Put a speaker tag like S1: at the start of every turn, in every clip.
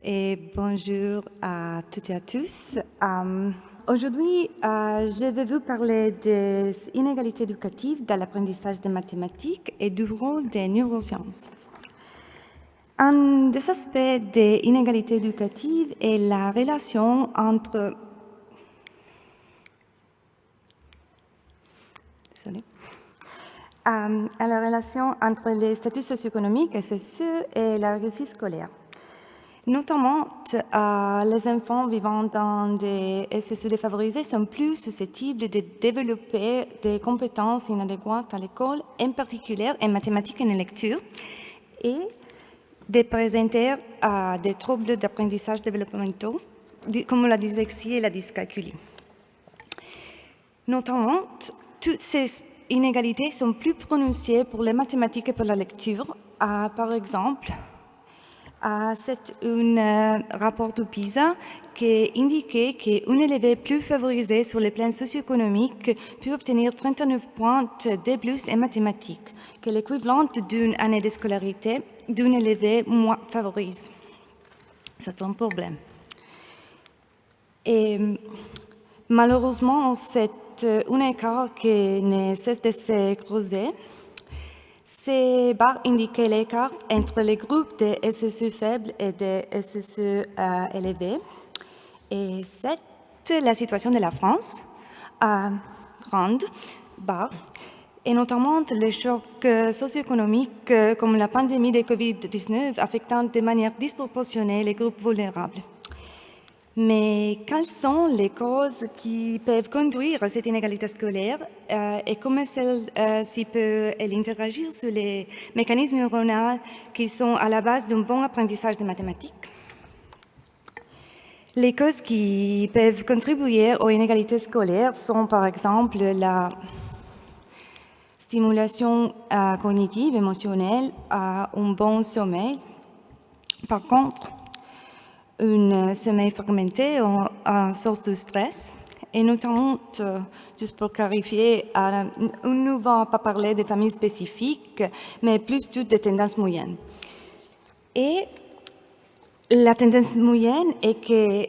S1: et bonjour à toutes et à tous. Aujourd'hui, je vais vous parler des inégalités éducatives dans l'apprentissage des mathématiques et du rôle des neurosciences. Un des aspects des inégalités éducatives est la relation entre les statuts socio-économiques, SSE, et la réussite scolaire. Notamment, les enfants vivant dans des SSE défavorisés sont plus susceptibles de développer des compétences inadéquates à l'école, en particulier en mathématiques et en lecture, et de présenter des troubles d'apprentissage développementaux, comme la dyslexie et la dyscalculie. Notamment, toutes ces inégalités sont plus prononcées pour les mathématiques et pour la lecture. Par exemple, c'est un rapport de PISA qui indiquait qu'un élève plus favorisé sur le plan socio-économique peut obtenir 39 points de plus en mathématiques, que l'équivalent d'une année de scolarité d'un élève moins favorisé. C'est un problème. Et malheureusement, c'est un écart qui ne cesse de se creuser. Ces barres indiquent l'écart entre les groupes de SSE faibles et de SSE élevés. Et c'est la situation de la France, grande barre, et notamment les chocs socio-économiques comme la pandémie de COVID-19 affectant de manière disproportionnée les groupes vulnérables. Mais quelles sont les causes qui peuvent conduire à cette inégalité scolaire et comment celle-ci peut-elle interagir sur les mécanismes neuronaux qui sont à la base d'un bon apprentissage des mathématiques? Les causes qui peuvent contribuer aux inégalités scolaires sont par exemple la stimulation cognitive, émotionnelle, un bon sommeil. Par contre, un sommeil fragmenté en source de stress, et notamment, juste pour clarifier, on ne va pas parler de familles spécifiques, mais plus des tendances moyennes. Et la tendance moyenne est que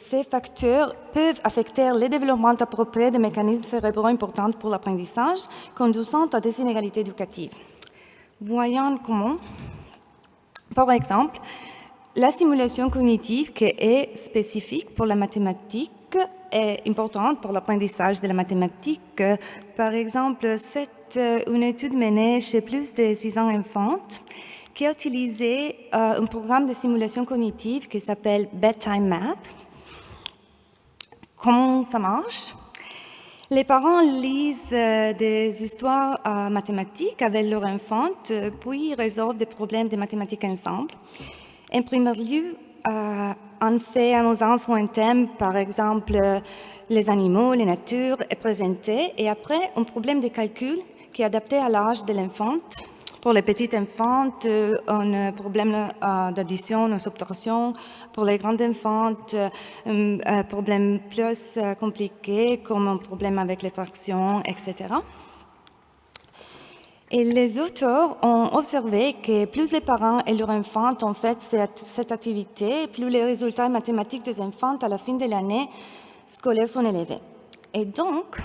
S1: ces facteurs peuvent affecter le développement approprié des mécanismes cérébraux importants pour l'apprentissage, conduisant à des inégalités éducatives. Voyons comment. Par exemple, la stimulation cognitive qui est spécifique pour la mathématique est importante pour l'apprentissage de la mathématique. Par exemple, c'est une étude menée chez plus de 600 enfants qui a utilisé un programme de simulation cognitive qui s'appelle Bedtime Math. Comment ça marche? Les parents lisent des histoires mathématiques avec leur enfant, puis résolvent des problèmes de mathématiques ensemble. En premier lieu, on fait un usage sur un thème, par exemple, les animaux, la nature, est présenté, et après, un problème de calcul qui est adapté à l'âge de l'enfant. Pour les petites enfants, un problème d'addition ou subtraction. Pour les grands enfants, un problème plus compliqué, comme un problème avec les fractions, etc. Et les auteurs ont observé que plus les parents et leurs enfants ont fait cette activité, plus les résultats mathématiques des enfants à la fin de l'année scolaire sont élevés. Et donc,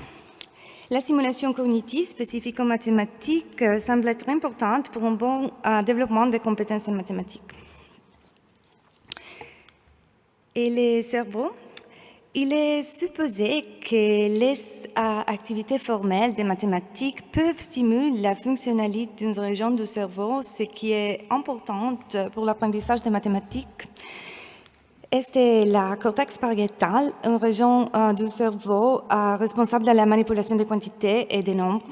S1: la simulation cognitive spécifique aux mathématiques semble être importante pour un bon développement des compétences en mathématiques. Et les cerveaux? Il est supposé que les activités formelles des mathématiques peuvent stimuler la fonctionnalité d'une région du cerveau, ce qui est important pour l'apprentissage des mathématiques. Et c'est la cortex pariétal, une région du cerveau responsable de la manipulation des quantités et des nombres.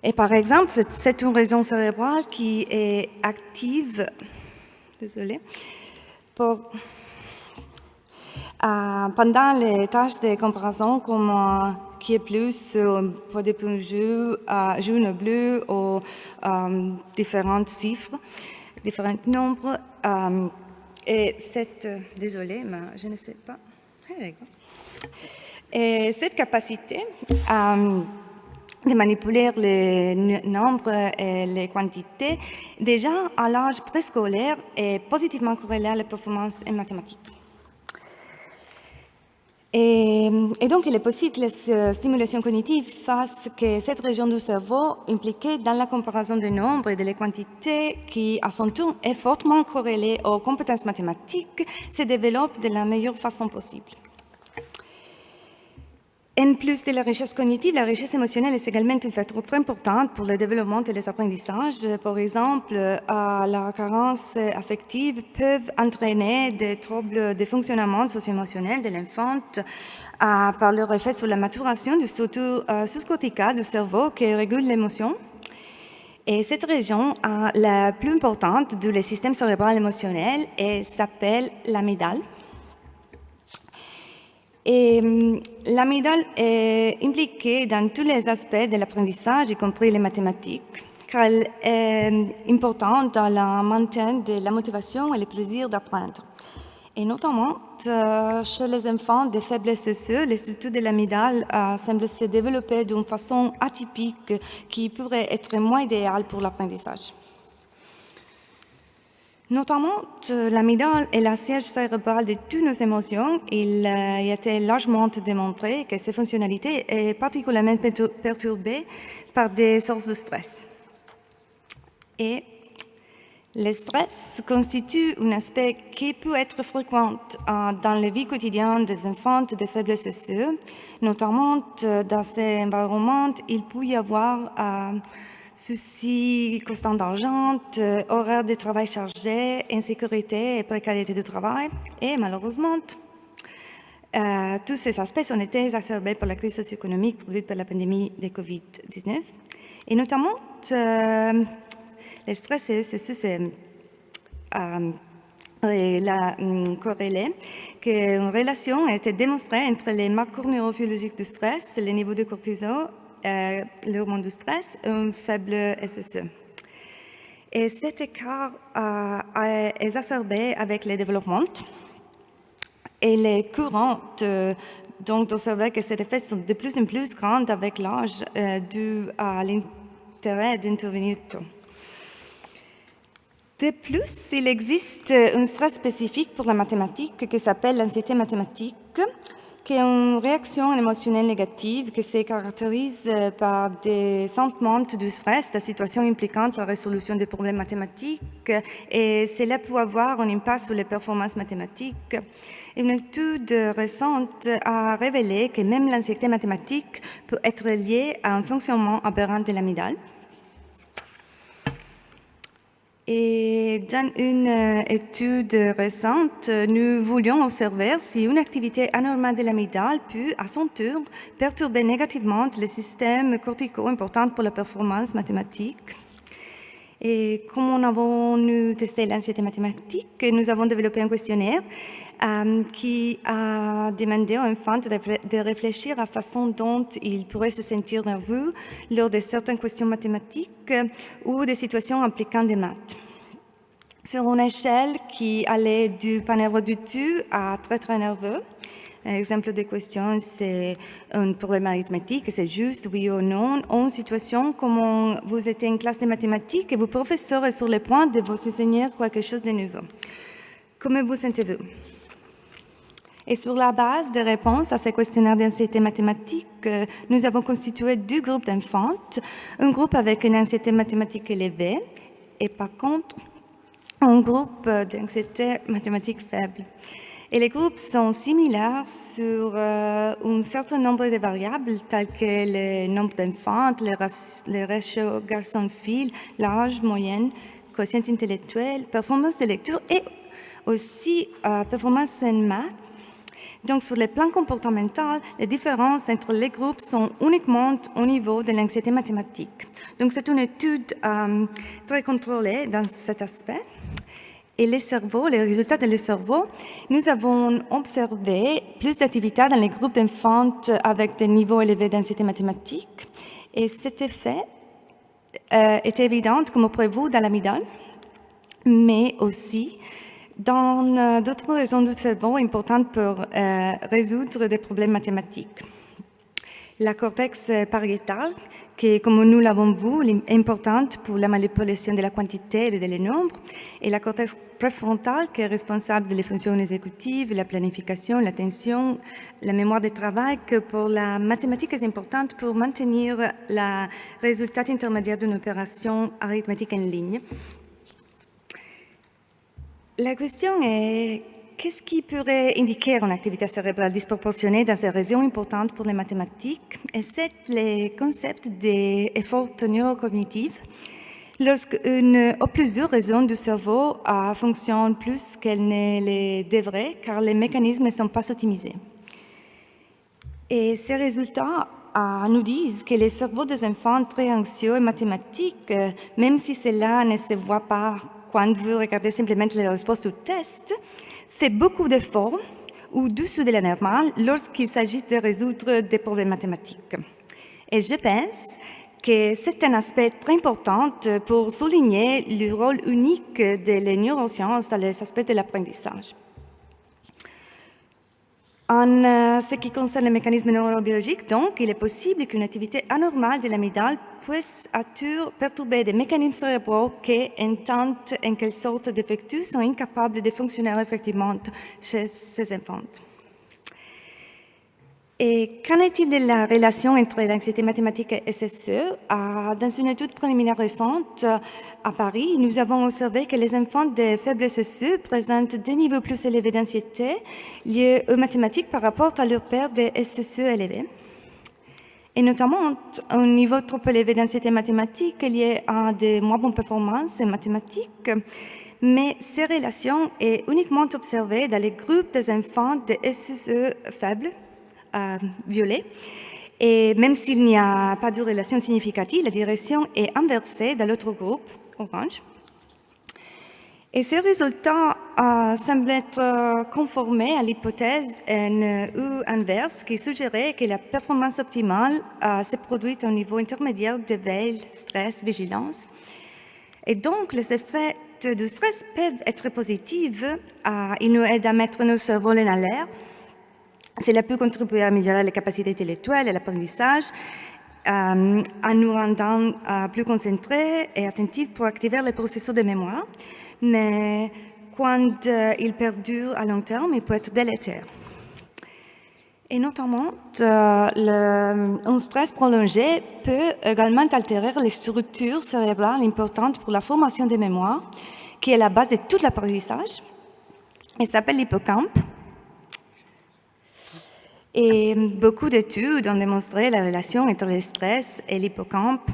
S1: Et par exemple, c'est une région cérébrale qui est active, pendant les tâches de comparaison comme qui est plus pour des points jaune ou bleu ou différentes chiffres, différents nombres. Et désolée, mais je ne sais pas. Et cette capacité de manipuler les nombres et les quantités déjà à l'âge préscolaire est positivement corrélé à la performance en mathématiques. Et donc, il est possible que les stimulations cognitives fassent que cette région du cerveau impliquée dans la comparaison des nombres et des quantités, qui à son tour est fortement corrélée aux compétences mathématiques, se développe de la meilleure façon possible. En plus de la richesse cognitive, la richesse émotionnelle est également une facteur très importante pour le développement et les apprentissages. Par exemple, la carence affective peut entraîner des troubles de fonctionnement socio-émotionnel de l'enfant par leur effet sur la maturation du structure sous-corticale du cerveau qui régule l'émotion. Et cette région la plus importante du système cérébral émotionnel s'appelle l'amygdale. Et l'amygdale est impliquée dans tous les aspects de l'apprentissage, y compris les mathématiques, car elle est importante dans le maintien de la motivation et le plaisir d'apprendre. Et notamment, chez les enfants de faiblesse osseuse, les structures de l'amygdale semblent se développer d'une façon atypique qui pourrait être moins idéale pour l'apprentissage. Notamment, l'amygdale est la siège cérébrale de toutes nos émotions. Il a été largement démontré que ses fonctionnalités est particulièrement perturbée par des sources de stress. Et le stress constitue un aspect qui peut être fréquent dans la vie quotidienne des enfants de faiblesse osseuse. Notamment, dans ces environnements, il peut y avoir soucis constants d'argent, horaires de travail chargés, insécurité et précarité du travail. Et malheureusement, tous ces aspects ont été exacerbés par la crise socio-économique produite par la pandémie de COVID-19. Et notamment, le stress et c'est corrélé, qu'une relation a été démontrée entre les marqueurs neurophysiologiques du stress, le niveau de cortisol, l'hormone du stress, un faible SSE. Et cet écart est exacerbé avec le développement. Et il est courant d'observer que ces effets sont de plus en plus grands avec l'âge dû à l'intérêt d'intervenir tôt. De plus, il existe un stress spécifique pour la mathématique qui s'appelle l'anxiété mathématique, qui est une réaction émotionnelle négative qui se caractérise par des sentiments de stress, des situations impliquant la résolution des problèmes mathématiques, et cela peut avoir un impact sur les performances mathématiques. Une étude récente a révélé que même l'anxiété mathématique peut être liée à un fonctionnement aberrant de l'amygdale. Et dans une étude récente, nous voulions observer si une activité anormale de l'amygdale peut, à son tour, perturber négativement le système corticaux important pour la performance mathématique. Et comme nous avons testé l'anxiété mathématique, nous avons développé un questionnaire qui a demandé aux enfants de réfléchir à la façon dont ils pourraient se sentir nerveux lors de certaines questions mathématiques ou des situations impliquant des maths. Sur une échelle qui allait du pas nerveux du tout à très très nerveux. Un exemple de question, c'est un problème arithmétique, c'est juste oui ou non. Une situation comme vous êtes en classe de mathématiques et votre professeur est sur le point de vous enseigner quelque chose de nouveau. Comment vous sentez-vous? Et sur la base des réponses à ces questionnaires d'anxiété mathématique, nous avons constitué deux groupes d'enfants. Un groupe avec une anxiété mathématique élevée et par contre, un groupe d'anxiété mathématique faible. Et les groupes sont similaires sur un certain nombre de variables, telles que le nombre d'enfants, les ratios garçon-fille, l'âge moyen, quotient intellectuel, performance de lecture et aussi performance en maths. Donc, sur le plan comportemental, les différences entre les groupes sont uniquement au niveau de l'anxiété mathématique. Donc, c'est une étude très contrôlée dans cet aspect. Et les résultats de le cerveau, nous avons observé plus d'activité dans les groupes d'enfants avec des niveaux élevés d'anxiété mathématique. Et cet effet est évident, comme prévu, dans l'amygdale, mais aussi dans d'autres régions du cerveau importantes pour résoudre des problèmes mathématiques. La cortex pariétale, qui, comme nous l'avons vu, est importante pour la manipulation de la quantité et des nombres, et la cortex préfrontale, qui est responsable des fonctions exécutives, la planification, l'attention, la mémoire de travail, que pour la mathématique est importante pour maintenir le résultat intermédiaire d'une opération arithmétique en ligne. La question est, qu'est-ce qui pourrait indiquer une activité cérébrale disproportionnée dans ces régions importantes pour les mathématiques? Et c'est le concept d'effort neurocognitif. Lorsqu'une ou plusieurs régions du cerveau fonctionnent plus qu'elles ne le devraient, car les mécanismes ne sont pas optimisés. Et ces résultats nous disent que les cerveaux des enfants très anxieux et mathématiques, même si cela ne se voit pas quand vous regardez simplement les réponses au test, fait beaucoup d'efforts au-dessus de la normale lorsqu'il s'agit de résoudre des problèmes mathématiques. Et je pense que c'est un aspect très important pour souligner le rôle unique des neurosciences dans les aspects de l'apprentissage. En ce qui concerne les mécanismes neurobiologiques, donc, il est possible qu'une activité anormale de l'amygdale puisse perturber des mécanismes cérébraux qui, en quelque sorte défectueux, sont incapables de fonctionner effectivement chez ces enfants. Et qu'en est-il de la relation entre l'anxiété mathématique et SSE? Dans une étude préliminaire récente à Paris, nous avons observé que les enfants de faible SSE présentent des niveaux plus élevés d'anxiété liés aux mathématiques par rapport à leur père de SSE élevés. Et notamment, un niveau trop élevé d'anxiété mathématique est lié à de moins bonnes performances en mathématiques, mais ces relations sont uniquement observées dans les groupes des enfants de SSE faibles, violet. Et même s'il n'y a pas de relation significative, la direction est inversée dans l'autre groupe, orange. Et ces résultats semblent être conformés à l'hypothèse U inverse qui suggérait que la performance optimale se produit au niveau intermédiaire de veille, stress, vigilance. Et donc, les effets du stress peuvent être positifs. Ils nous aident à mettre nos cerveaux en alerte. Cela peut contribuer à améliorer les capacités intellectuelles et l'apprentissage en nous rendant plus concentrés et attentifs pour activer les processus de mémoire. Mais quand il perdure à long terme, il peut être délétère. Et notamment, un stress prolongé peut également altérer les structures cérébrales importantes pour la formation des mémoires, qui est la base de tout l'apprentissage. Elle s'appelle l'hippocampe. Et beaucoup d'études ont démontré la relation entre le stress et l'hippocampe.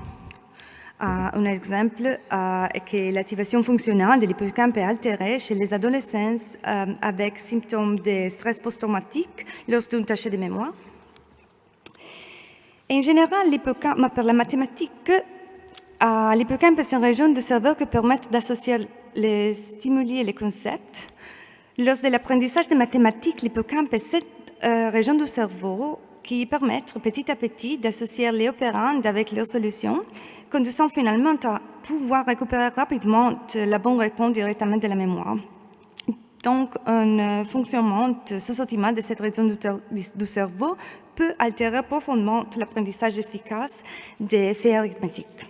S1: Un exemple est que l'activation fonctionnelle de l'hippocampe est altérée chez les adolescents avec symptômes de stress post-traumatique lors d'une tâche de mémoire. En général, l'hippocampe, pour la mathématique, l'hippocampe est une région du cerveau qui permet d'associer les stimuli et les concepts. Lors de l'apprentissage des mathématiques, l'hippocampe est cette région du cerveau qui permettent petit à petit d'associer les opérandes avec leurs solutions, conduisant finalement à pouvoir récupérer rapidement la bonne réponse directement de la mémoire. Donc, un fonctionnement sous-optimal de cette région du cerveau peut altérer profondément l'apprentissage efficace des faits arithmétiques.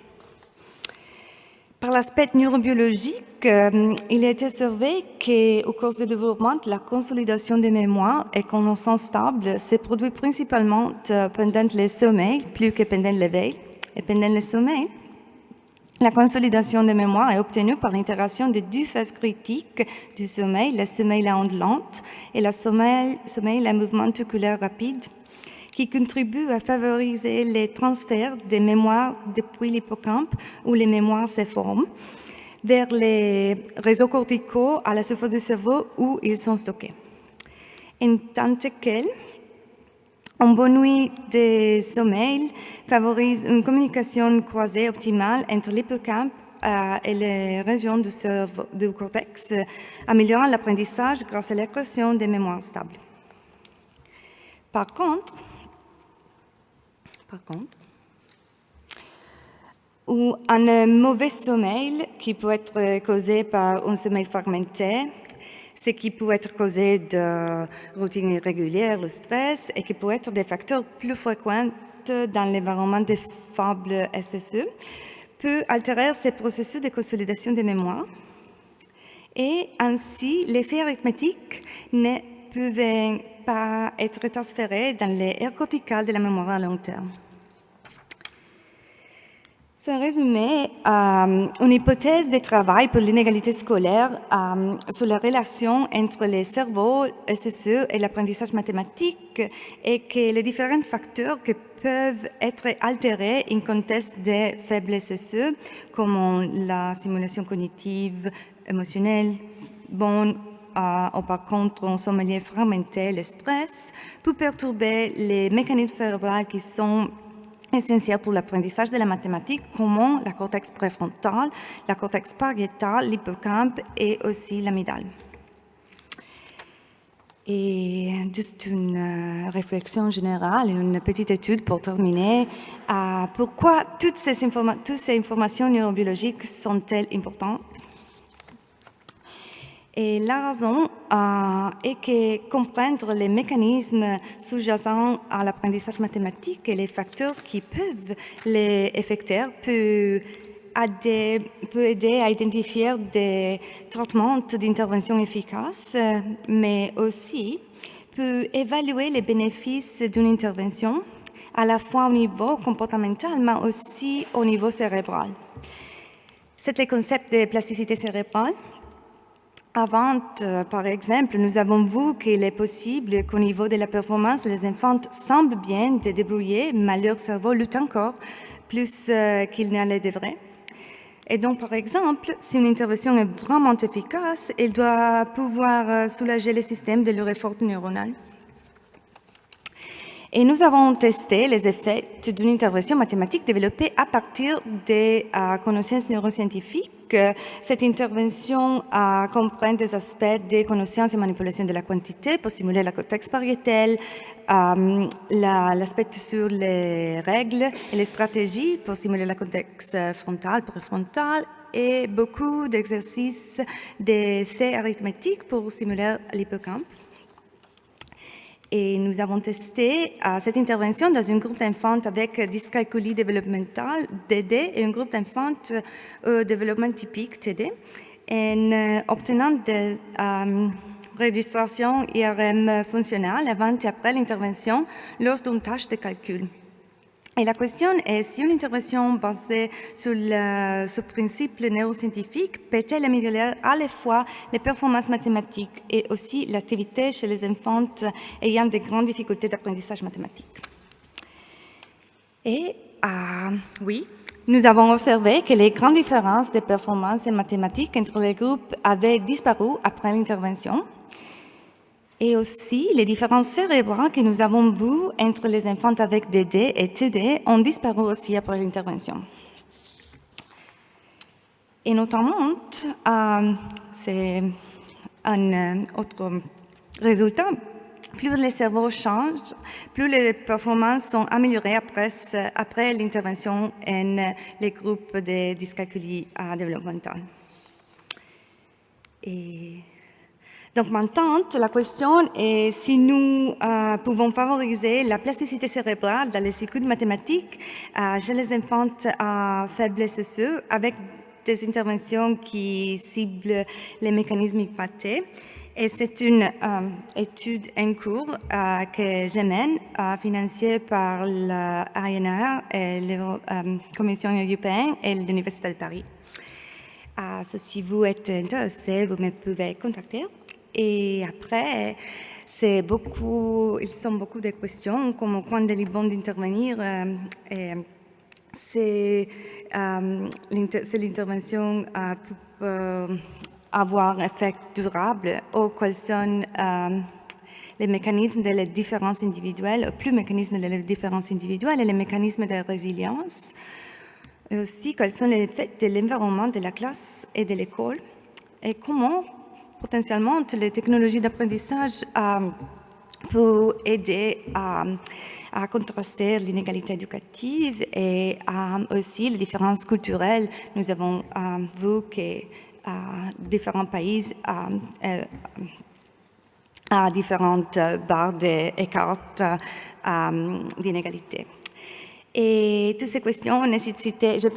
S1: Par l'aspect neurobiologique, il a été observé qu'au cours du développement, la consolidation des mémoires et connaissances stables se produit principalement pendant le sommeil, plus que pendant l'éveil. Et pendant le sommeil, la consolidation des mémoires est obtenue par l'interaction de deux phases critiques du sommeil, le sommeil à onde lente et le sommeil à mouvement oculaire rapide, qui contribuent à favoriser les transferts des mémoires depuis l'hippocampe où les mémoires se forment vers les réseaux corticaux à la surface du cerveau où ils sont stockés. En tant que une bonne nuit de sommeil favorise une communication croisée optimale entre l'hippocampe et les régions du cerveau, du cortex, améliorant l'apprentissage grâce à la création des mémoires stables. Par contre, un mauvais sommeil qui peut être causé par un sommeil fragmenté, ce qui peut être causé de routine irrégulière, le stress, et qui peut être des facteurs plus fréquents dans l'environnement des faibles SSE, peut altérer ces processus de consolidation des mémoires. Et ainsi, l'effet arithmétique ne pouvait pas être transféré dans les aires corticales de la mémoire à long terme. C'est un résumé, une hypothèse de travail pour l'inégalité scolaire sur la relation entre les cerveaux SSE et l'apprentissage mathématique et que les différents facteurs qui peuvent être altérés en contexte de faibles SSE, comme la stimulation cognitive, émotionnelle, bonne, ou par contre un sommeil fragmenté, le stress, peut perturber les mécanismes cérébraux qui sont essentiels pour l'apprentissage de la mathématique, comme la cortex préfrontal, la cortex pariétal, l'hippocampe et aussi l'amygdale. Et juste une réflexion générale, une petite étude pour terminer. Pourquoi toutes ces informations neurobiologiques sont-elles importantes? Et la raison est que comprendre les mécanismes sous-jacents à l'apprentissage mathématique et les facteurs qui peuvent les effectuer peut aider à identifier des traitements d'intervention efficaces, mais aussi peut évaluer les bénéfices d'une intervention à la fois au niveau comportemental, mais aussi au niveau cérébral. C'est le concept de plasticité cérébrale. Avant, par exemple, nous avons vu qu'il est possible qu'au niveau de la performance, les enfants semblent bien se débrouiller, mais leur cerveau lutte encore plus qu'il ne le devrait. Et donc, par exemple, si une intervention est vraiment efficace, elle doit pouvoir soulager le système de leur effort neuronal. Et nous avons testé les effets d'une intervention mathématique développée à partir des connaissances neuroscientifiques. Cette intervention comprend des aspects des connaissances et manipulation de la quantité pour simuler la cortex pariétal, l'aspect sur les règles et les stratégies pour simuler la cortex frontal, préfrontal, et beaucoup d'exercices d'effets arithmétiques pour simuler l'hippocampe. Et nous avons testé cette intervention dans un groupe d'enfants avec dyscalculie développementale, DD, et un groupe d'enfants développement typique, TD, en obtenant des registrations IRM fonctionnelles avant et après l'intervention lors d'une tâche de calcul. Et la question est si une intervention basée sur ce principe neuroscientifique peut-elle améliorer à la fois les performances mathématiques et aussi l'activité chez les enfants ayant de grandes difficultés d'apprentissage mathématique. Et oui, nous avons observé que les grandes différences de performance mathématiques entre les groupes avaient disparu après l'intervention. Et aussi, les différences cérébrales que nous avons vues entre les enfants avec DD et TD ont disparu aussi après l'intervention. Et notamment, c'est un autre résultat, plus les cerveaux changent, plus les performances sont améliorées après l'intervention en les groupes de dyscalculie développementale. Donc maintenant, la question est si nous pouvons favoriser la plasticité cérébrale dans les circuits mathématiques chez les enfants à faible SSE avec des interventions qui ciblent les mécanismes hypatés. Et c'est une étude en cours que je mène, financée par l'ANR, la Commission européenne et l'Université de Paris. Si vous êtes intéressé, vous me pouvez contacter. Et après, ils sont beaucoup de questions, comme quand il est bon d'intervenir. C'est l'intervention peut avoir un effet durable ou quels sont les mécanismes de la différence individuelle, plus mécanismes de la différence individuelle et les mécanismes de résilience. Et aussi, quels sont les effets de l'environnement de la classe et de l'école et comment potentiellement les technologies d'apprentissage peuvent aider à contraster l'inégalité éducative et aussi les différences culturelles. Nous avons vu que différents pays à différentes barres d'écart d'inégalité. Et toutes ces questions nécessitaient, je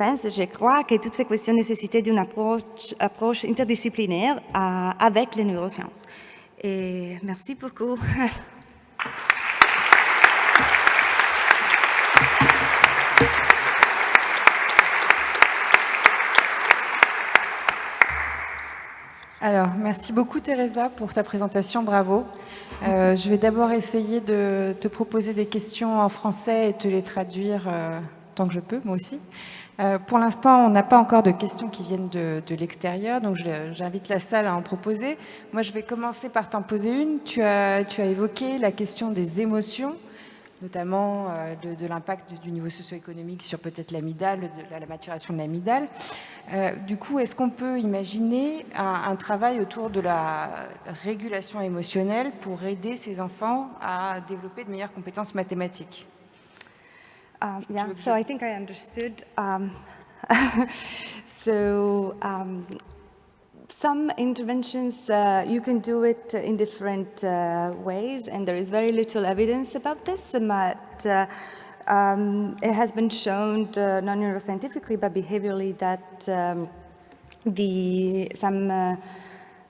S1: crois que toutes ces questions nécessitaient d'une approche interdisciplinaire avec les neurosciences. Et merci beaucoup.
S2: Alors, merci beaucoup Teresa pour ta présentation, bravo. Je vais d'abord essayer de te proposer des questions en français et te les traduire tant que je peux, moi aussi. Pour l'instant, on n'a pas encore de questions qui viennent de l'extérieur, donc j'invite la salle à en proposer. Moi, je vais commencer par t'en poser une. Tu as évoqué la question des émotions, notamment de l'impact du niveau socio-économique sur peut-être l'amygdale, la maturation de l'amygdale. Du coup, est-ce qu'on peut imaginer un travail autour de la régulation émotionnelle pour aider ces enfants à développer de meilleures compétences mathématiques?
S1: Yeah, so I think I understood. Some interventions, you can do it in different ways, and there is very little evidence about this, but it has been shown not neuroscientifically, but behaviorally that some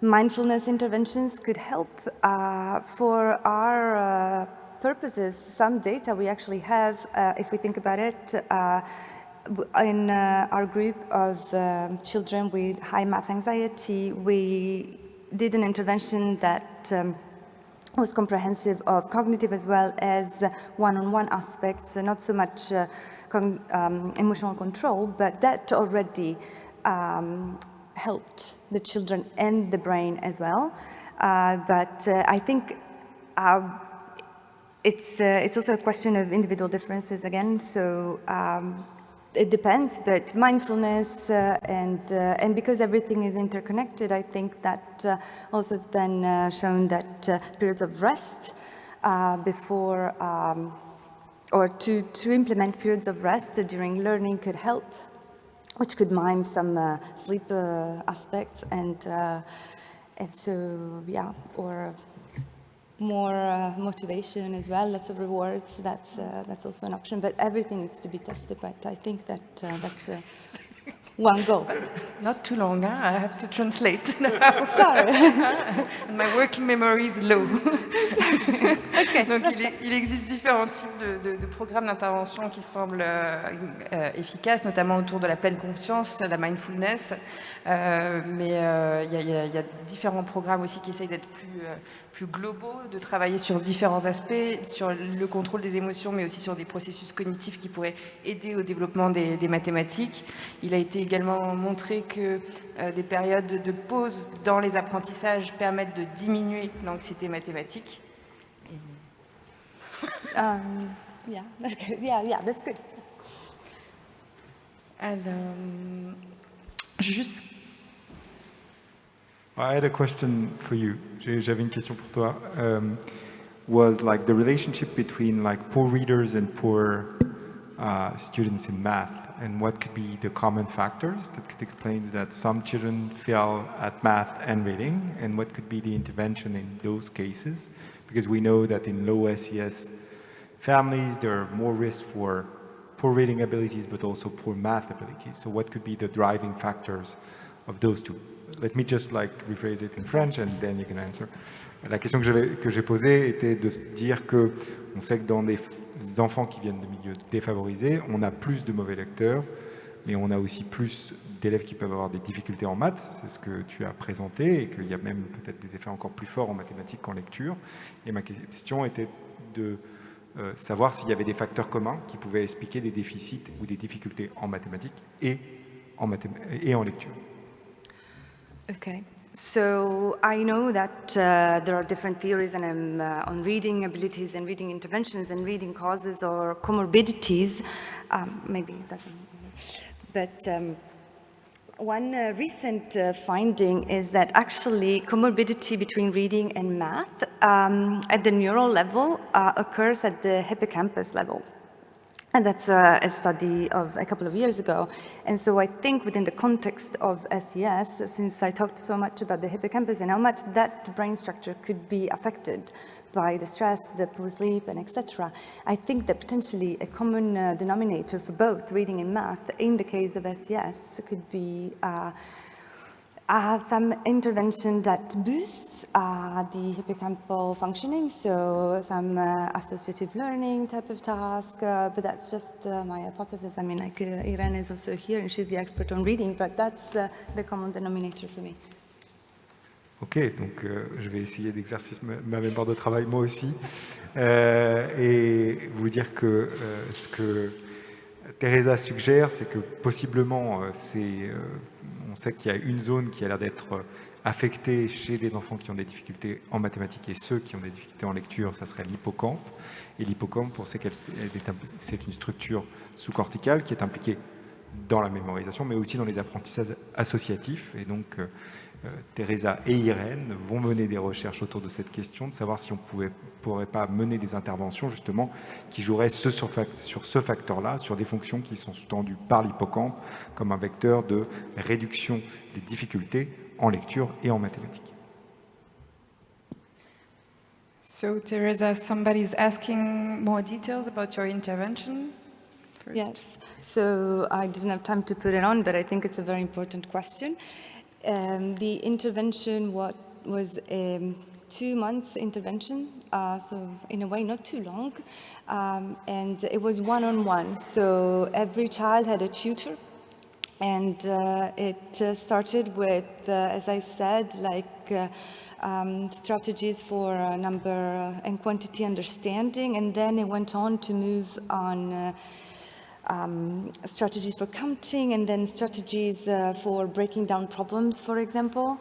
S1: mindfulness interventions could help for our purposes. Some data we actually have, if we think about it, in our group of children with high math anxiety, we did an intervention that was comprehensive of cognitive as well as one-on-one aspects, not so much emotional control, but that already helped the children and the brain as well. But I think it's also a question of individual differences again, so it depends, but mindfulness and because everything is interconnected, I think that also it's been shown that periods of rest before or to implement periods of rest during learning could help, which could mime some sleep aspects and so yeah, or more motivation as well, lots of rewards, that's also an option, but everything needs to be tested, but I think that that's one goal.
S2: Not too long, huh? I have to translate now.
S1: Sorry.
S2: My working memory is low.
S1: Okay.
S2: Donc il existe différents types de programmes d'intervention qui semblent efficaces, notamment autour de la pleine conscience, de la mindfulness, mais il y a différents programmes aussi qui essayent d'être plus globaux, de travailler sur différents aspects, sur le contrôle des émotions, mais aussi sur des processus cognitifs qui pourraient aider au développement des mathématiques. Il a été également montré que des périodes de pause dans les apprentissages permettent de diminuer l'anxiété mathématique.
S1: Yeah, that's good.
S2: Alors,
S3: I had a question for you. J'avais une question pour toi. Was like the relationship between like poor readers and poor students in math, and what could be the common factors that could explain that some children fail at math and reading, and what could be the intervention in those cases? Because we know that in low SES families, there are more risks for poor reading abilities, but also poor math abilities. So what could be the driving factors of those two? Let me just like rephrase it in French and then you can answer. La question que j'ai posée était de se dire que on sait que dans des enfants qui viennent de milieux défavorisés, on a plus de mauvais lecteurs, mais on a aussi plus d'élèves qui peuvent avoir des difficultés en maths, c'est ce que tu as présenté, et qu'il y a même peut-être des effets encore plus forts en mathématiques qu'en lecture. Et ma question était de savoir s'il y avait des facteurs communs qui pouvaient expliquer des déficits ou des difficultés en mathématiques et en lecture.
S1: Okay, so I know that there are different theories on reading abilities and reading interventions and reading causes or comorbidities. Maybe it doesn't, but one recent finding is that actually comorbidity between reading and math at the neural level occurs at the hippocampus level. And that's a study of a couple of years ago. And so I think within the context of SES, since I talked so much about the hippocampus and how much that brain structure could be affected by the stress, the poor sleep, and etc., I think that potentially a common denominator for both reading and math in the case of SES could be some intervention that boosts the hippocampal functioning, so some associative learning type of task, but that's just my hypothesis. I mean, like Irene is also here and she's the expert on reading, but that's the common denominator for me.
S3: Ok, donc je vais essayer d'exercer ma mémoire de travail moi aussi et vous dire que ce que Teresa suggère, c'est que possiblement, on sait qu'il y a une zone qui a l'air d'être affectée chez les enfants qui ont des difficultés en mathématiques et ceux qui ont des difficultés en lecture, ça serait l'hippocampe. Et l'hippocampe, on sait que c'est une structure sous-corticale qui est impliquée dans la mémorisation, mais aussi dans les apprentissages associatifs. Et donc, Teresa et Irène vont mener des recherches autour de cette question, de savoir si on ne pourrait pas mener des interventions justement qui joueraient sur ce facteur-là, sur des fonctions qui sont sous-tendues par l'hippocampe comme un vecteur de réduction des difficultés en lecture et en mathématiques.
S2: So, Teresa, somebody's asking more details about your intervention. First.
S1: Yes, so I didn't have time to put it on, but I think it's a very important question. The intervention was a 2 months intervention, so in a way not too long, and it was one-on-one. So every child had a tutor, and it started with, as I said, like strategies for number and quantity understanding, and then it went on to move on strategies for counting, and then strategies for breaking down problems, for example,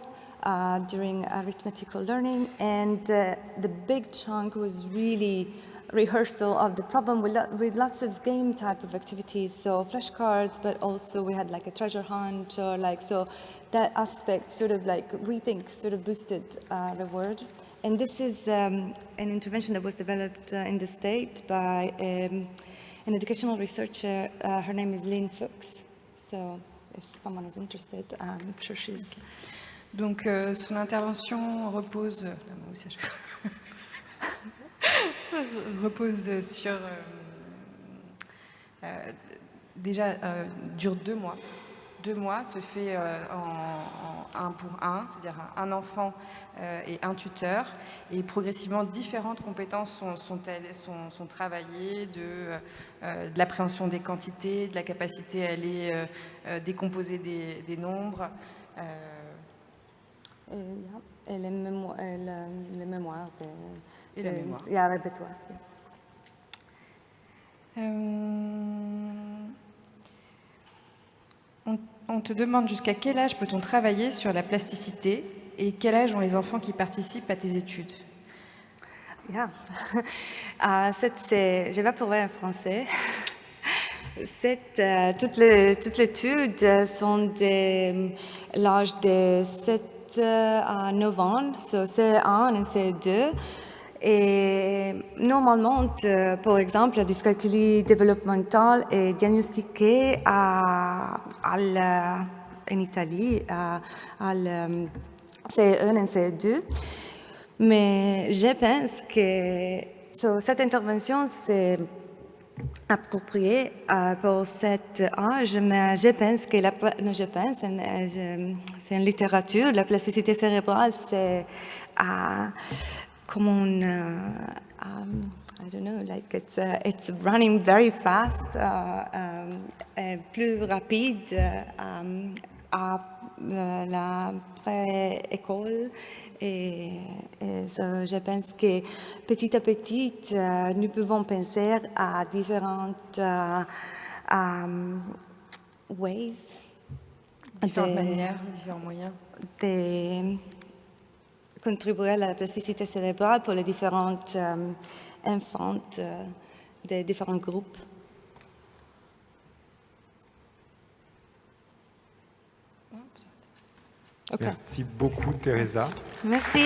S1: during arithmetical learning. And the big chunk was really rehearsal of the problem with lots of game type of activities, so flashcards, but also we had like a treasure hunt, or like, so that aspect sort of like, we think, sort of boosted the word. And this is an intervention that was developed in the state by an educational researcher. Her name is Lynn Fuchs. So if someone is interested, I'm sure she's...
S2: Donc son intervention repose, repose sur, déjà dure 2 mois. 2 mois se fait en 1 pour 1, c'est-à-dire un enfant et un tuteur, et progressivement différentes compétences sont travaillées, de l'appréhension des quantités, de la capacité à aller décomposer des nombres.
S1: Et les mémoires.
S2: Et la mémoire.
S1: Et le répertoire.
S2: On te demande jusqu'à quel âge peut-on travailler sur la plasticité et quel âge ont les enfants qui participent à tes études?
S1: Yeah. Je vais parler en français. Toutes les études sont de l'âge de 7 à 9 ans, so C1 et C2. Et normalement, par exemple, la dyscalculie développementale est diagnostiquée en Italie à C1 et C2. Mais je pense que cette intervention, c'est approprié pour cet âge, mais je pense que c'est en littérature, la plasticité cérébrale, c'est comme I don't know, like it's running very fast, plus rapide à la pré-école. Et je pense que petit à petit, nous pouvons penser à différentes ways,
S2: différentes manières, différents moyens
S1: de contribuer à la plasticité cérébrale pour les différentes enfants des différents groupes.
S3: Okay. Merci beaucoup, Teresa.
S1: Merci.